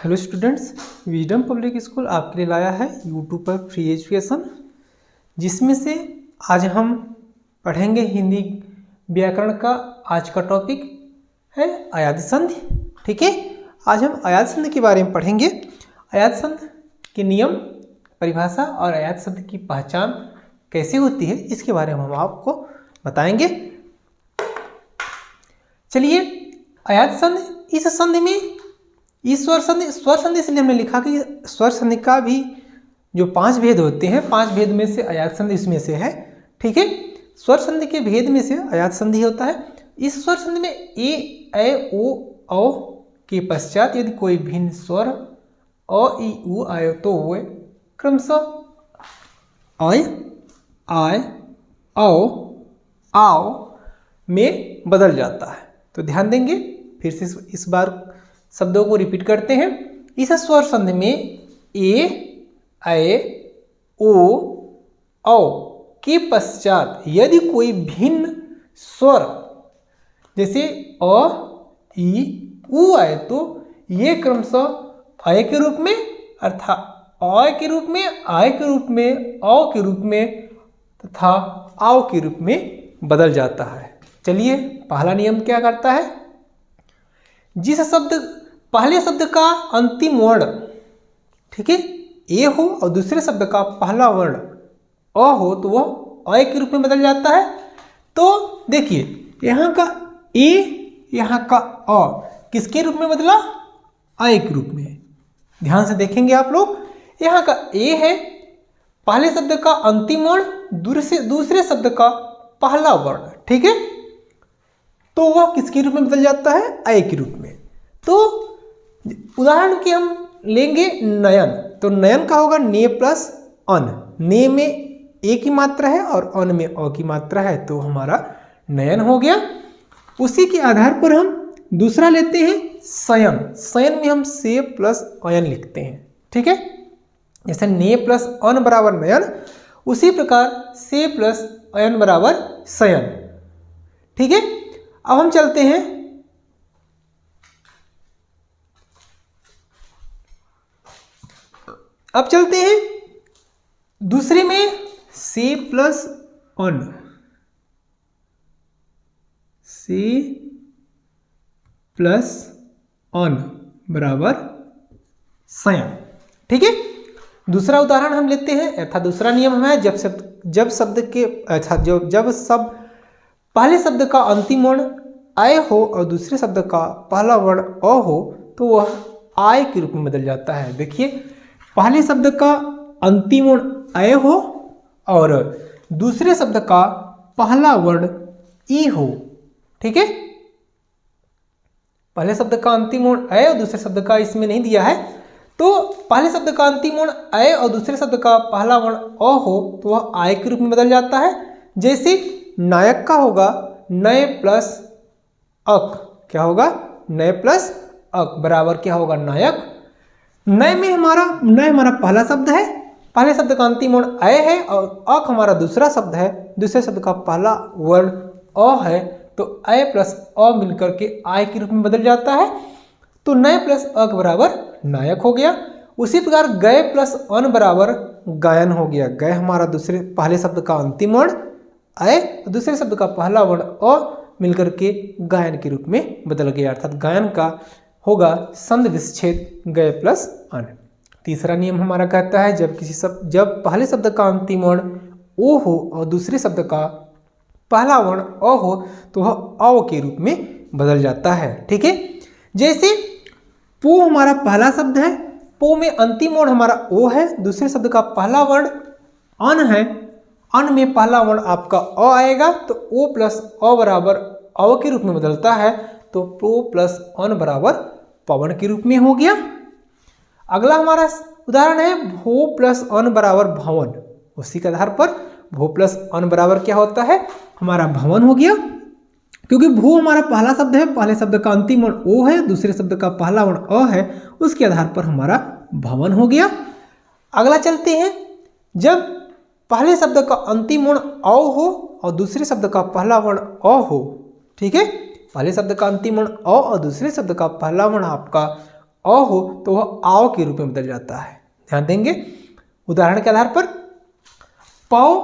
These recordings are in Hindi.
Hello students, wisdom public school आपके लिए लाया है यूट्यूब पर फ्री एजुकेशन, जिसमें से आज हम पढ़ेंगे हिंदी व्याकरण का। आज का टॉपिक है अयाद संधि। ठीक है, आज हम अयाद संधि के बारे में पढ़ेंगे। अयाद संधि के नियम, परिभाषा और अयाद संधि की पहचान कैसे होती है, इसके बारे में हम आपको बताएंगे। चलिए, अयाद संधि, इस संधि में स्वर संधि इसलिए हमने लिखा कि स्वर संधि का भी जो 5 भेद होते हैं, 5 भेद में से अयाद संधि इसमें से है। ठीक है, स्वर संधि के भेद में से अयाद संधि होता है। इस स्वर संधि में ए, ऐ, ओ, औ के पश्चात यदि कोई भिन्न स्वर अ, इ, उ आए तो वे क्रमशः अय, आय, औ, आओ में बदल जाता है। तो ध्यान देंगे, फिर से इस बार शब्दों को रिपीट करते हैं। इस स्वर संधि में ए, ऐ, ओ, औ के पश्चात यदि कोई भिन्न स्वर जैसे अ, इ, उ आए तो ये क्रमशः अय के रूप में अर्थात अ के रूप में, आय के रूप में, औ के रूप में तथा आओ के रूप में बदल जाता है। चलिए, पहला नियम क्या करता है? जिस शब्द पहले शब्द का अंतिम वर्ण, ठीक है, ए हो और दूसरे शब्द का पहला वर्ण अ हो तो वह अ के रूप में बदल जाता है। तो देखिए, यहाँ का ए, यहाँ का अ किसके रूप में बदला? अ के रूप में। ध्यान से देखेंगे आप लोग, यहाँ का ए है पहले शब्द का अंतिम वर्ण, दूसरे शब्द का पहला वर्ण। ठीक है, तो वह किसके रूप में बदल जाता है? अ के रूप में। तो उदाहरण के हम लेंगे नयन। तो नयन का होगा ने प्लस अन। ने में ए की मात्रा है और अन में अ की मात्रा है, तो हमारा नयन हो गया। उसी के आधार पर हम दूसरा लेते हैं शयन। शयन में हम से प्लस अयन लिखते हैं। ठीक है, जैसे ने प्लस अन बराबर नयन, उसी प्रकार से प्लस अयन बराबर शयन। ठीक है, अब हम चलते हैं दूसरे में से प्लस अन। से प्लस अन बराबर शयन। ठीक है, दूसरा उदाहरण हम लेते हैं, अर्थात दूसरा नियम है जब शब्द के जब पहले शब्द का अंतिम वर्ण आय हो और दूसरे शब्द का पहला वर्ण अ हो तो वह आय के रूप में बदल जाता है। देखिए, पहले शब्द का अंतिम वर्ण अय हो और दूसरे शब्द का पहला वर्ण ई हो। ठीक है, पहले शब्द का अंतिम वर्ण अय और दूसरे शब्द का इसमें नहीं दिया है, तो पहले शब्द का अंतिम वर्ण अय और दूसरे शब्द का पहला वर्ण अ हो तो वह आय के रूप में बदल जाता है। जैसे नायक का होगा नय प्लस अक। क्या होगा? नय प्लस अक बराबर क्या होगा? नायक। नय हमारा पहला शब्द है, पहले शब्द का अंतिम वर्ण अय है और अक हमारा दूसरा शब्द है, दूसरे शब्द का पहला वर्ण अ है, तो अय प्लस अ मिलकर के आय के रूप में बदल जाता है। तो नय प्लस अक बराबर नायक हो गया। उसी प्रकार गय प्लस अन बराबर गायन हो गया। गय हमारा पहले शब्द का अंतिम वर्ण अय, दूसरे शब्द का पहला वर्ण अ मिलकर के गायन के रूप में बदल गया, अर्थात गायन का होगा संधि विच्छेद गय प्लस अन। तीसरा नियम हमारा कहता है जब पहले शब्द का अंतिम वर्ण ओ हो और दूसरे शब्द का पहला वर्ण अ हो तो वह अ के रूप में बदल जाता है। ठीक है, जैसे पो हमारा पहला शब्द है, पो में अंतिम वर्ण हमारा ओ है, दूसरे शब्द का पहला वर्ण अन है, अन में पहला वर्ण आपका अ आएगा, तो ओ प्लस अ बराबर अ के रूप में बदलता है, तो पो प्लस अन बराबर पवन के रूप में हो गया। अगला हमारा उदाहरण है भो प्लस अन बराबर भवन। उसी के आधार पर भो प्लस अन बराबर क्या होता है? हमारा भवन हो गया, क्योंकि भू हमारा पहला शब्द है, पहले शब्द का अंतिम वर्ण ओ है, दूसरे शब्द का पहला वर्ण अ है, उसके आधार पर हमारा भवन हो गया। अगला चलते हैं, जब पहले शब्द का अंतिम वर्ण औ हो और दूसरे शब्द का पहला वर्ण अ हो। ठीक है, पहले शब्द का अंतिम वर्ण अ और दूसरे शब्द का पहला वर्ण आपका अ हो तो वह आओ के रूप में बदल जाता है। ध्यान देंगे उदाहरण के आधार पर, पौ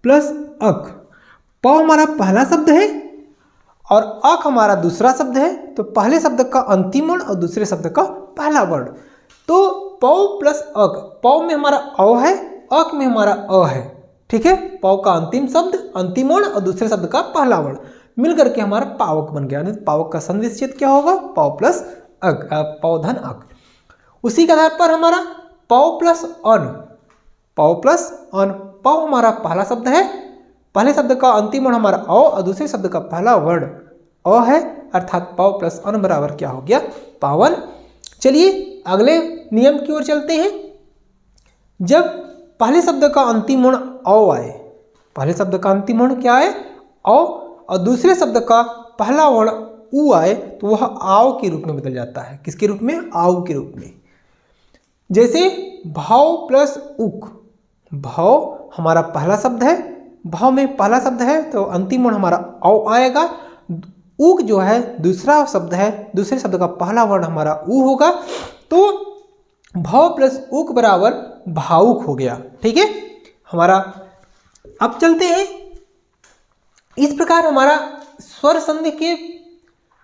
प्लस अक। पौ हमारा पहला शब्द है और अक हमारा दूसरा शब्द है, तो पहले शब्द का अंतिम वर्ण और दूसरे शब्द का पहला वर्ण। तो पौ प्लस अक, पौ में हमारा अ है, अक में हमारा अ है। ठीक है, पौ का अंतिम शब्द अंतिम वर्ण और दूसरे शब्द का पहला वर्ण मिलकर के हमारा पावक बन गया। पावक का संधिच्छेद क्या होगा? पौ प्लस अक, पौ धन अक। उसी के आधार पर हमारा पौ प्लस अन, पौ प्लस अन। पौ हमारा पहला शब्द है, पहले शब्द का अंतिम वर्ण हमारा अ और दूसरे शब्द का पहला वर्ण अ है, अर्थात पौ प्लस अन बराबर क्या हो गया? पावन। चलिए अगले नियम की ओर चलते हैं। जब पहले शब्द का अंतिम वर्ण अ आए, पहले शब्द का अंतिम वर्ण क्या है? अ, और दूसरे शब्द का पहला वर्ण उ आए तो वह आओ के रूप में बदल जाता है। किसके रूप में? आओ के रूप में। जैसे भाव प्लस उक, भाव हमारा पहला शब्द है, भाव में पहला शब्द है तो अंतिम वर्ण हमारा औ आएगा। उक जो है दूसरा शब्द है, दूसरे शब्द का पहला वर्ण हमारा उ होगा, तो भाव प्लस उक बराबर भावुक हो गया। ठीक है हमारा। अब चलते हैं, इस प्रकार हमारा स्वर संधि के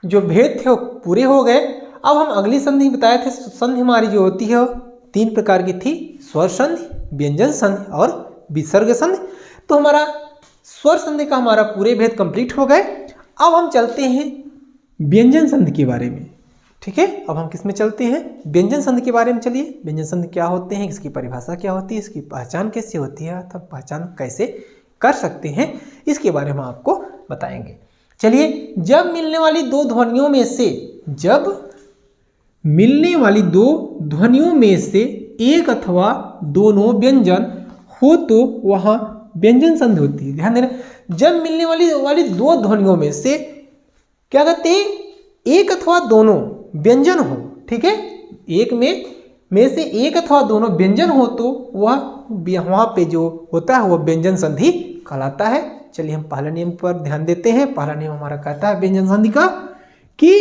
जो भेद थे वो पूरे हो गए। अब हम अगली संधि बताए थे, संधि हमारी जो होती है 3 प्रकार की थी, स्वर संधि, व्यंजन संधि और विसर्ग संधि। तो हमारा स्वर संधि का हमारा पूरे भेद कंप्लीट हो गए। अब हम चलते हैं व्यंजन संधि के बारे में। ठीक है, अब हम किस में चलते हैं? व्यंजन संधि के बारे में। चलिए, व्यंजन संधि क्या होते हैं, इसकी परिभाषा क्या होती है, इसकी पहचान कैसे होती है, अर्थात पहचान कैसे कर सकते हैं, इसके बारे में आपको बताएंगे। चलिए, जब मिलने वाली दो ध्वनियों में से, जब मिलने वाली दो ध्वनियों में से एक अथवा दोनों व्यंजन हो तो वहां व्यंजन संधि होती है। ध्यान देना, जब मिलने वाली दो ध्वनियों में से क्या कहते हैं? एक अथवा दोनों व्यंजन हो। ठीक है, एक में से एक अथवा दोनों व्यंजन हो तो वह वहां पे जो होता है वह व्यंजन संधि कहलाता है। चलिए हम पहले नियम पर ध्यान देते हैं। पहला नियम हमारा कहता है व्यंजन संधि का कि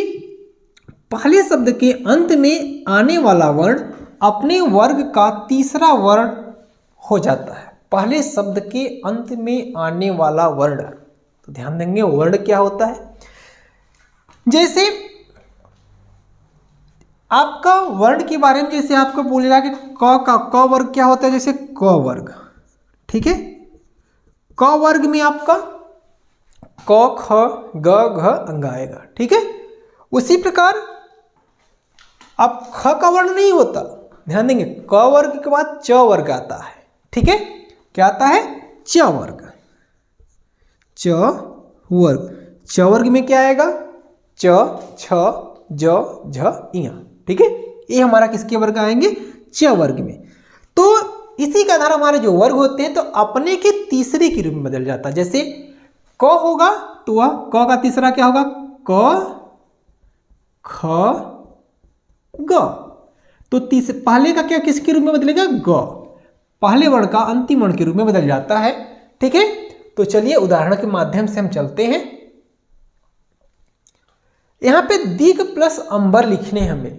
पहले शब्द के अंत में आने वाला वर्ण अपने वर्ग का तीसरा वर्ण हो जाता है। पहले शब्द के अंत में आने वाला वर्ण, तो ध्यान देंगे वर्ण क्या होता है। जैसे आपका वर्ण के बारे में, जैसे आपको बोलेगा कि क वर्ग क्या होता है, जैसे क वर्ग। ठीक है, क वर्ग में आपका क ख ग घ अंग आएगा। ठीक है, उसी प्रकार अब ख का वर्ण नहीं होता, ध्यान देंगे क वर्ग के बाद च वर्ग आता है। ठीक है, क्या आता है? च वर्ग। च वर्ग, च वर्ग में क्या आएगा? च छ ज झ इया। ठीक है, ये हमारा किसके वर्ग आएंगे? च वर्ग में। तो इसी के आधार हमारे जो वर्ग होते हैं तो अपने के तीसरे के रूप में बदल जाता है। जैसे क होगा तो वह क का तीसरा क्या होगा? क ख ग। तो पहले का क्या किसके रूप में बदलेगा? ग। पहले वर्ण का अंतिम वर्ण के रूप में बदल जाता है। ठीक है, तो चलिए उदाहरण के माध्यम से हम चलते हैं। यहां पे दिक प्लस अंबर लिखने हमने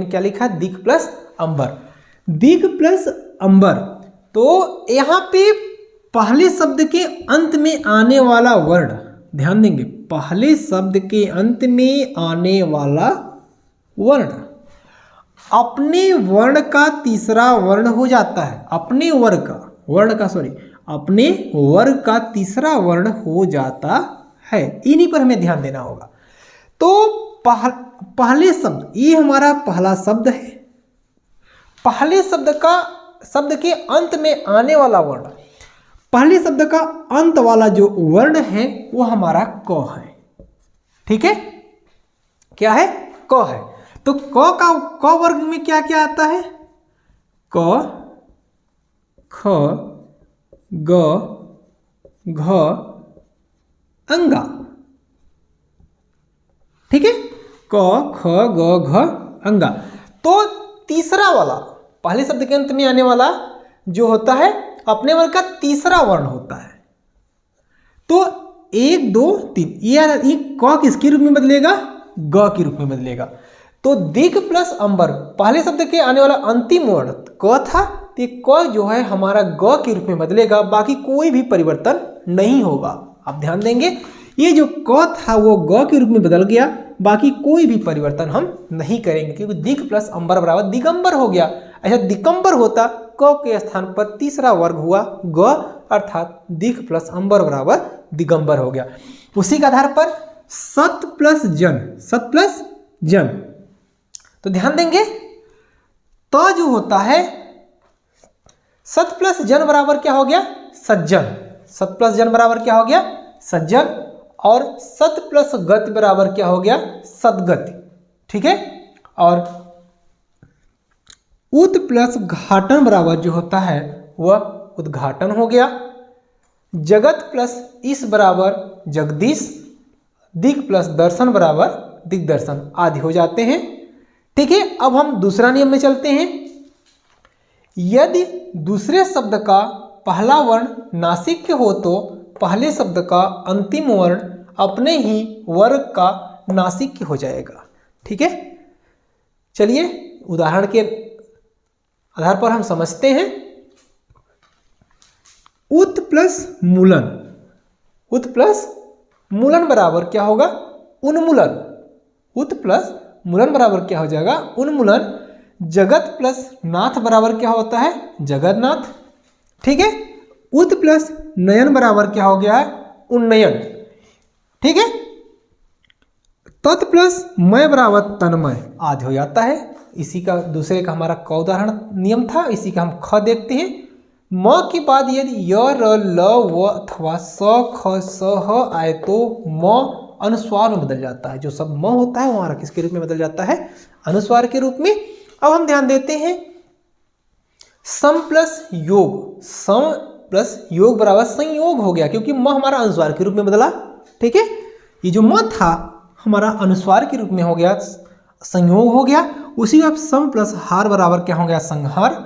क्या लिखा? दिक प्लस अंबर। दिक प्लस अंबर, तो यहां पे पहले शब्द के अंत में आने वाला वर्ण, ध्यान देंगे पहले शब्द के अंत में आने वाला वर्ण अपने वर्ण का तीसरा वर्ण हो जाता है। अपने वर्ग का तीसरा वर्ण हो जाता है। इन्हीं पर हमें ध्यान देना होगा। तो पहले शब्द, ये हमारा पहला शब्द है। पहले शब्द के अंत में आने वाला वर्ण, पहले शब्द का अंत वाला जो वर्ण है वो हमारा क है। ठीक है, क्या है? क है। तो क वर्ग में क्या क्या आता है? क ख ग घ अंगा। ठीक है, क ख ग घ अंगा। तो तीसरा वाला, पहले शब्द के अंत में आने वाला जो होता है अपने वर्ग का तीसरा वर्ण होता है। तो 1 2 3 ये क किसके रूप में बदलेगा? ग के रूप में बदलेगा। तो दिक प्लस अंबर, पहले शब्द के आने वाला अंतिम वर्ण क था, तो ये क जो है हमारा ग के रूप में बदलेगा, बाकी कोई भी परिवर्तन नहीं होगा। आप ध्यान देंगे, ये जो क था वो ग के रूप में बदल गया, बाकी कोई भी परिवर्तन हम नहीं करेंगे, क्योंकि दिक प्लस अंबर बराबर दिगंबर हो गया। ऐसा दिगंबर होता, क के स्थान पर तीसरा वर्ग हुआ ग, अर्थात दिक प्लस अंबर बराबर दिगंबर हो गया। उसी के आधार पर सत प्लस जन, सत प्लस जन, तो ध्यान देंगे तो जो होता है सत प्लस जन बराबर क्या हो गया, सज्जन। सत प्लस जन बराबर क्या हो गया, सज्जन। और सत प्लस गति बराबर क्या हो गया, सदगति। ठीक है। और उत प्लस घाटन बराबर जो होता है वह उद्घाटन हो गया। जगत प्लस ईश बराबर जगदीश। दिक प्लस दर्शन बराबर दिग्दर्शन आदि हो जाते हैं। ठीक है। अब हम दूसरा नियम में चलते हैं। यदि दूसरे शब्द का पहला वर्ण नासिक हो तो पहले शब्द का अंतिम वर्ण अपने ही वर्ग का नासिक हो जाएगा। ठीक है। चलिए उदाहरण के आधार पर हम समझते हैं। उत प्लस मूलन, उत प्लस मूलन बराबर क्या होगा, उन्मूलन। उत प्लस मूलन बराबर क्या हो जाएगा, उन्मूलन। जगत प्लस नाथ बराबर क्या होता है, जगन्नाथ। ठीक है। उत प्लस नयन बराबर क्या हो गया है, उन्नयन। ठीक है। तत् प्लस मय बराबर तन्मय आदि हो जाता है। इसी का दूसरे का हमारा क उदाहरण नियम था, इसी का हम ख देखते हैं। म के बाद यदि य र ल व अथवा स ख स ह आए तो म अनुस्वार में बदल जाता है। जो सब म होता है वो हमारा किसके रूप में बदल जाता है, अनुस्वार के रूप में। अब हम ध्यान देते हैं सम प्लस योग, सम प्लस योग बराबर संयोग हो गया, क्योंकि म हमारा अनुस्वार के रूप में बदला। ठीक है। ये जो म था हमारा अनुस्वार के रूप में हो गया, संयोग हो गया। उसी में सम प्लस हार बराबर क्या हो गया, संहार।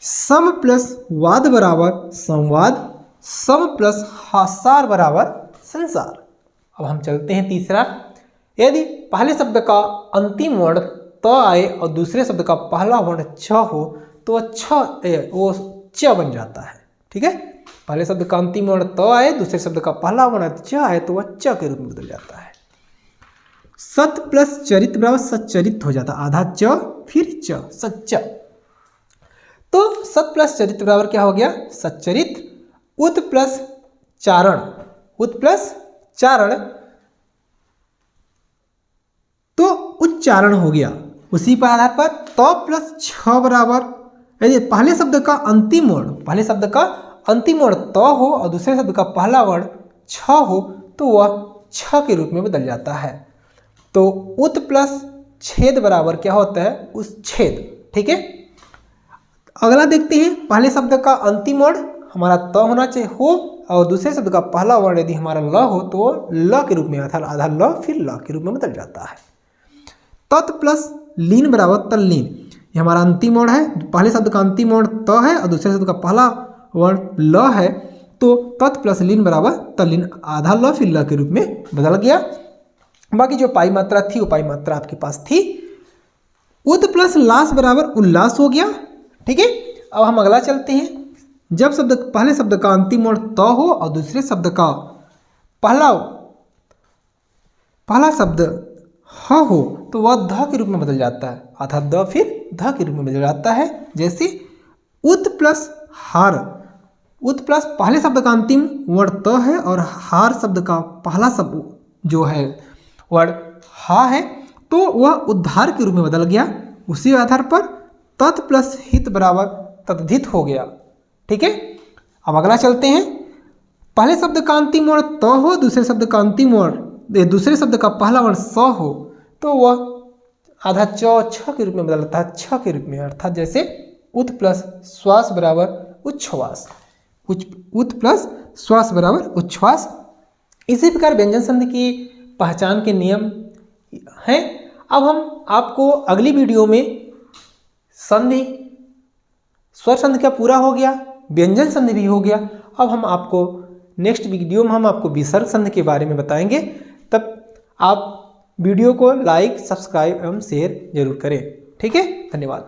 सम प्लस वाद बराबर संवाद। सम प्लस हासार बराबर संसार। अब हम चलते हैं तीसरा। यदि पहले शब्द का अंतिम वर्ण त आए और दूसरे शब्द का पहला वर्ण छ हो तो वो च बन जाता है। ठीक है। पहले शब्द का अंतिम वर्ण त आए, दूसरे शब्द का पहला वर्ण च आए तो वह च के रूप में बदल जाता है। सत प्लस चरित बराबर सच्चरित हो जाता है, आधा च फिर च, सच्चा। तो सत प्लस चरित बराबर क्या हो गया, सच्चरित। उत प्लस चारण, उत प्लस चारण तो उच्चारण हो गया। उसी पर आधार पर त प्लस छ बराबर, यदि पहले शब्द का अंतिम वर्ण, पहले शब्द का अंतिम वर्ण त हो और दूसरे शब्द का पहला वर्ण छ हो तो वह छ के रूप में बदल जाता है। तो उत प्लस छेद बराबर क्या होता है, उस छेद। ठीक है। अगला देखते हैं। पहले शब्द का अंतिम वर्ण हमारा त होना चाहिए हो और दूसरे शब्द का पहला वर्ण यदि हमारा ल हो तो ल के रूप में, अर्थात आधा ल फिर ल के रूप में बदल जाता है। तत् प्लस लीन बराबर तल्लीन, ये हमारा अंतिम वर्ण है। पहले शब्द का अंतिम वर्ण त है और दूसरे शब्द का पहला वर्ण ल है, तो तत् प्लस लीन बराबर तल्लीन, आधा ल फिर ल के रूप में बदल गया। बाकी जो पाई मात्रा थी वो पाई मात्रा आपके पास थी। उत प्लस लास बराबर उल्लास हो गया। ठीक है। अब हम अगला चलते हैं। जब शब्द पहले शब्द का अंतिम वर्ण त हो और दूसरे शब्द का पहला शब्द ह हो तो वह ध के रूप में बदल जाता है, अर्थात द फिर ध के रूप में बदल जाता है। जैसे उत प्लस हार, उत प्लस पहले शब्द का अंतिम वर्ण त है और हार शब्द का पहला शब्द जो है वर्ण हा है तो वह उद्धार के रूप में बदल गया। उसी आधार पर तत् प्लस हित बराबर तद्धित हो गया। ठीक है। अब अगला चलते हैं। पहले शब्द का अंतिम वर्ण त हो, दूसरे शब्द का अंतिम वर्ण, दूसरे शब्द का पहला वर्ण स हो तो वह आधा च छ के रूप में बदलता है, छ के रूप में, अर्थात जैसे उत प्लस श्वास बराबर उच्छ्वास, उत प्लस श्वास बराबर उच्छ्वास। इसी प्रकार व्यंजन संधि की पहचान के नियम हैं। अब हम आपको अगली वीडियो में संधि, स्वर संधि का पूरा हो गया, व्यंजन संधि भी हो गया। अब हम आपको नेक्स्ट वीडियो में हम आपको विसर्ग संधि के बारे में बताएंगे। तब आप वीडियो को लाइक, सब्सक्राइब एवं शेयर जरूर करें। ठीक है, धन्यवाद।